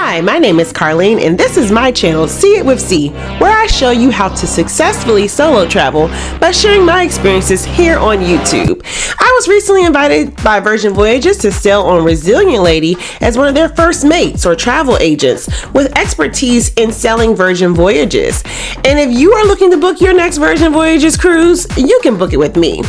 Hi, my name is Carlene, and this is my channel, See It with C, where I show you how to successfully solo travel by sharing my experiences here on YouTube. I was recently invited by Virgin Voyages to sail on Resilient Lady as one of their first mates or travel agents with expertise in sailing Virgin Voyages. And if you are looking to book your next Virgin Voyages cruise, you can book it with me.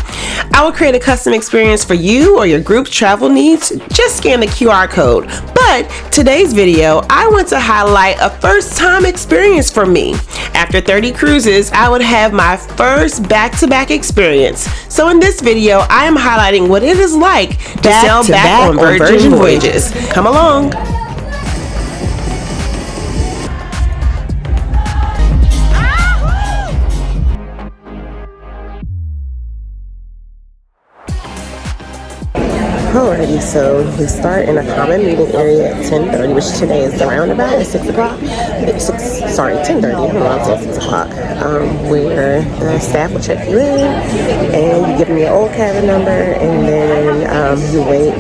I will create a custom experience for you or your group's travel needs. Just scan the QR code. But today's video, I want to highlight a first-time experience for me. After 30 cruises, I would have my first back-to-back experience. So in this video, I am highlighting what it is like to sail back on Virgin Voyages. Come along. Alrighty, so we start in a common meeting area at 10:30, which today is around about 6 o'clock. 10:30, I'm around 6 o'clock. Where the staff will check you in, and you give them your old cabin number, and then you wait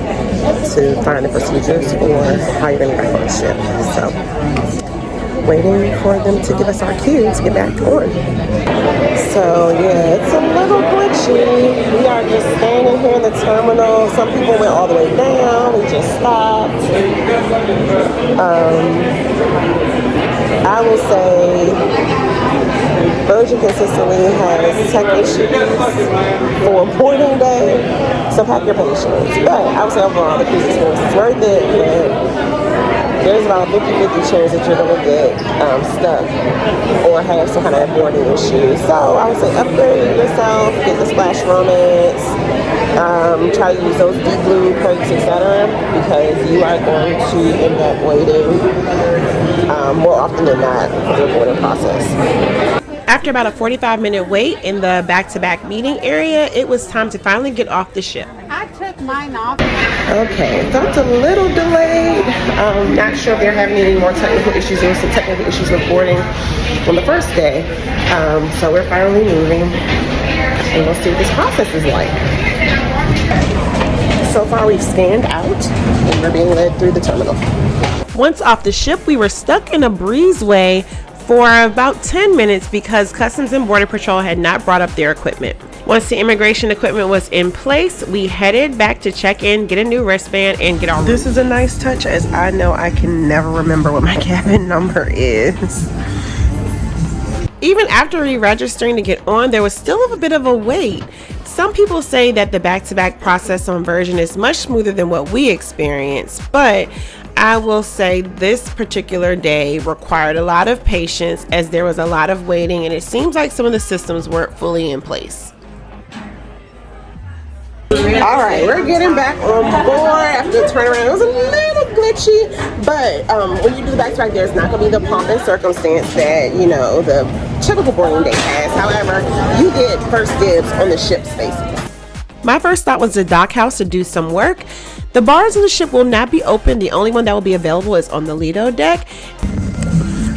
to find the procedures for how you're going to get back on the ship. So, waiting for them to give us our cue to get back on. So yeah, it's a little glitchy. We are just standing here in the terminal. Some people went all the way down. We just stopped. I will say Virgin consistently has tech issues for boarding day, so pack your patience. But I would say overall the cruise experience is worth it. But there's about 50-50 chance that you're going to get stuck or have some kind of boarding issue. So I would say upgrade yourself, get the Splash Romance, try to use those deep blue perks, etc. because you are going to end up waiting more often than not for the boarding process. After about a 45-minute wait in the back-to-back meeting area, it was time to finally get off the ship. I took mine off. Okay, so it's a little delayed. Not sure if they're having any more technical issues. There were some technical issues with boarding on the first day. So we're finally moving, and we'll see what this process is like. So far we've scanned out, and we're being led through the terminal. Once off the ship, we were stuck in a breezeway for about 10 minutes because Customs and Border Patrol had not brought up their equipment. Once the immigration equipment was in place, we headed back to check in, get a new wristband, and get our room. This is a nice touch, as I know I can never remember what my cabin number is. Even after re-registering to get on, there was still a bit of a wait. Some people say that the back-to-back process on Virgin is much smoother than what we experienced, but I will say this particular day required a lot of patience as there was a lot of waiting, and it seems like some of the systems weren't fully in place. All right, we're getting back on board after the turnaround. It was a little glitchy, but when you do the back-to-back, there's not going to be the pomp and circumstance that, you know, the typical boarding day has. However, you get first dibs on the ship spaces. My first stop was the dock house to do some work. The bars on the ship will not be open. The only one that will be available is on the Lido deck.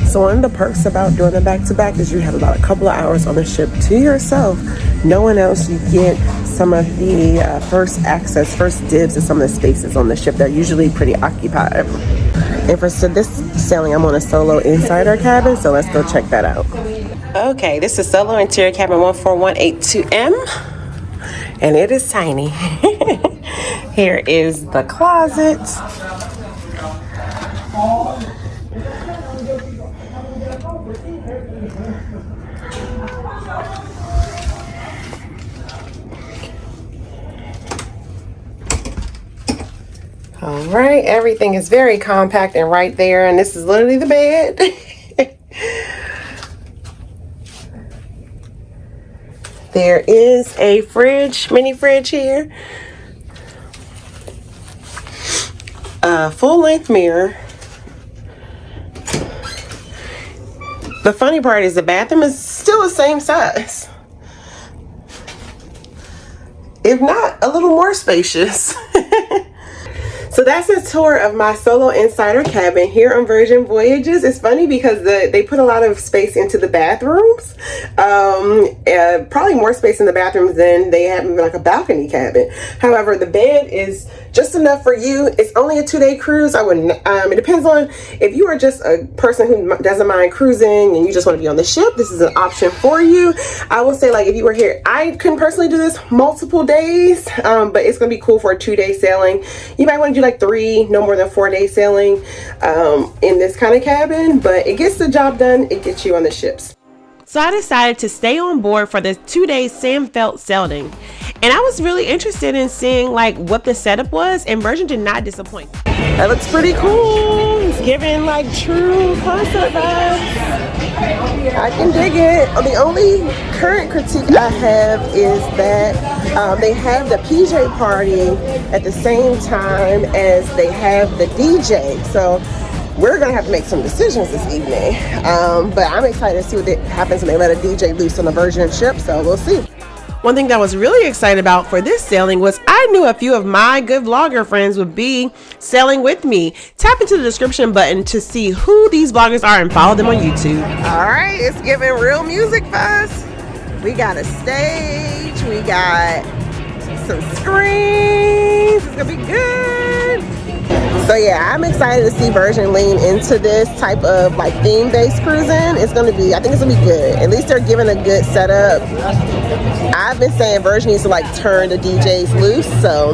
So one of the perks about doing the back-to-back is you have about a couple of hours on the ship to yourself. No one else. You get some of the first access, first dibs to some of the spaces on the ship. They're usually pretty occupied. And for this sailing, I'm on a solo insider cabin, so let's go check that out. Okay, this is solo interior cabin 14182M, and it is tiny. Here is the closet. All right, everything is very compact and right there, and this is literally the bed. There is a fridge, mini fridge here. A full-length mirror. The funny part is the bathroom is still the same size, if not a little more spacious. So that's a tour of my solo insider cabin here on Virgin Voyages. It's funny because they put a lot of space into the bathrooms. Probably more space in the bathrooms than they have in like a balcony cabin. However, the bed is just enough for you. It's only a 2-day cruise. I wouldn't, it depends on if you are just a person who doesn't mind cruising and you just want to be on the ship, this is an option for you. I will say, like, if you were here, I couldn't personally do this multiple days, but it's going to be cool for a 2-day sailing. You might want to do like 3, no more than 4-day sailing in this kind of cabin, but it gets the job done. It gets you on the ships. So I decided to stay on board for the 2-day Sam Felt sailing. And I was really interested in seeing like what the setup was, and Virgin did not disappoint. That looks pretty cool. It's giving like true concert vibes. I can dig it. The only current critique I have is that they have the PJ party at the same time as they have the DJ. So we're gonna have to make some decisions this evening, but I'm excited to see what happens when they let a DJ loose on the Virgin ship, so we'll see. One thing that I was really excited about for this sailing was I knew a few of my good vlogger friends would be sailing with me. Tap into the description button to see who these vloggers are and follow them on YouTube. All right, it's giving real music fuzz. We got a stage, we got some screens, it's gonna be good. So yeah, I'm excited to see Virgin lean into this type of like theme-based cruising. It's gonna be, I think it's gonna be good. At least they're giving a good setup. I've been saying Virgin needs to like turn the DJs loose, so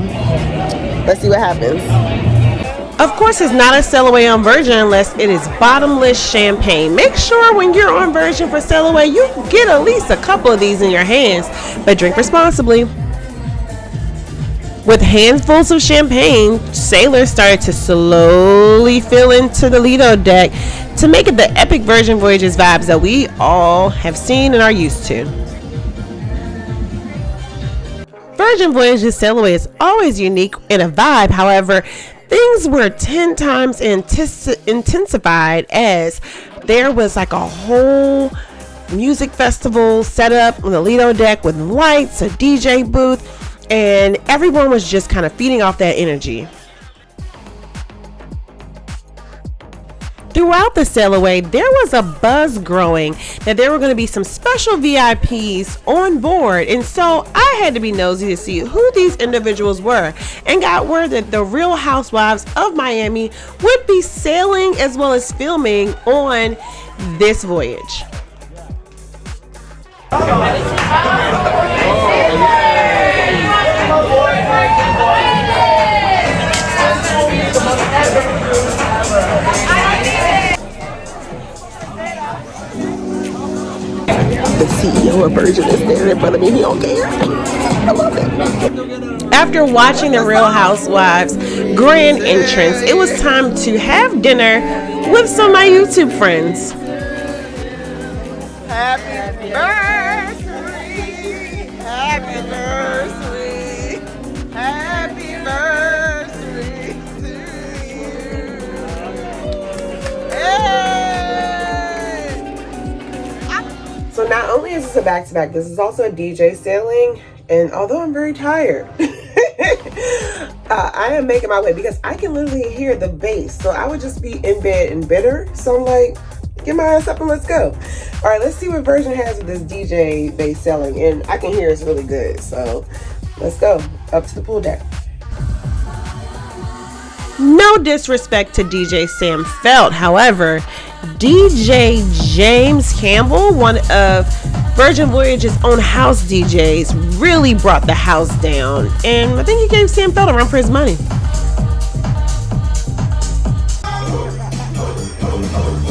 let's see what happens. Of course, it's not a sail away on Virgin unless it is bottomless champagne. Make sure when you're on Virgin for sail away, you get at least a couple of these in your hands, but drink responsibly. With handfuls of champagne, sailors started to slowly fill into the Lido deck to make it the epic Virgin Voyages vibes that we all have seen and are used to. Virgin Voyages sail away is always unique in a vibe. However, things were 10 times intensified as there was like a whole music festival set up on the Lido deck with lights, a DJ booth, and everyone was just kind of feeding off that energy. Throughout the sail away, there was a buzz growing that there were going to be some special VIPs on board, and so I had to be nosy to see who these individuals were, and got word that the Real Housewives of Miami would be sailing as well as filming on this voyage. The CEO of Virgin is there in front of me. He don't care. I love it. After watching the Real Housewives grand entrance, it was time to have dinner with some of my YouTube friends. Happy birthday! Happy birthday! Happy birthday to you! Hey! So not only is this a back-to-back, this is also a DJ sailing, and although I'm very tired, I am making my way because I can literally hear the bass. So I would just be in bed and bitter. So I'm like, get my ass up and let's go. All right, let's see what Virgin has with this DJ bass sailing, and I can hear it's really good. So let's go up to the pool deck. No disrespect to DJ Sam Felt, however, DJ James Campbell, one of Virgin Voyages' own house DJs, really brought the house down, and I think he gave Sam Felt a run for his money.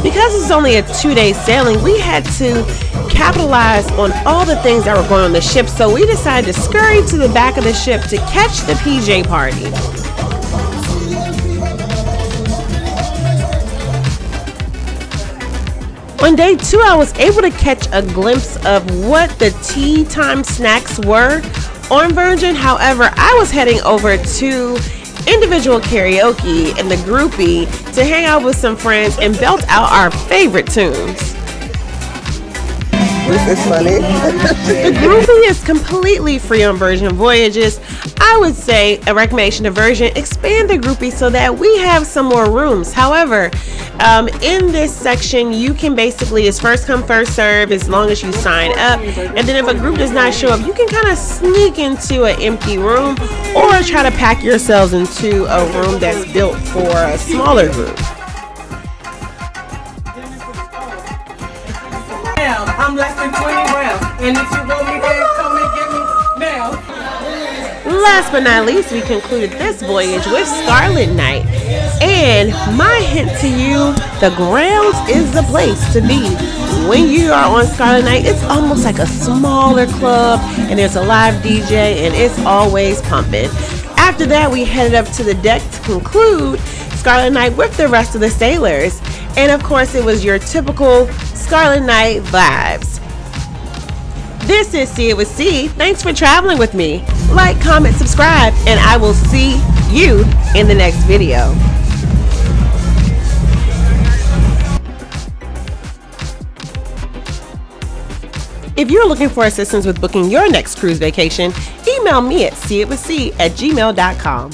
Because it's only a 2-day sailing, we had to capitalize on all the things that were going on the ship, so we decided to scurry to the back of the ship to catch the PJ party. On day 2, I was able to catch a glimpse of what the tea time snacks were on Virgin. However, I was heading over to individual karaoke and the groupie to hang out with some friends and belt out our favorite tunes. This is funny. The groupie is completely free on Virgin Voyages. I would say a recommendation to Virgin, expand the groupie so that we have some more rooms. However, in this section, you can basically, it's first come, first serve, as long as you sign up. And then if a group does not show up, you can kind of sneak into an empty room or try to pack yourselves into a room that's built for a smaller group. I'm less than 20 rounds, and if you want me there, come and get me now. Last but not least, we concluded this voyage with Scarlet Night. And my hint to you, the grounds is the place to be. When you are on Scarlet Night, it's almost like a smaller club, and there's a live DJ, and it's always pumping. After that, we headed up to the deck to conclude Scarlet Night with the rest of the sailors. And of course, it was your typical Scarlet Night vibes. This is See It With C. Thanks for traveling with me. Like, comment, subscribe, and I will see you in the next video. If you're looking for assistance with booking your next cruise vacation, email me at seeitwithc@gmail.com.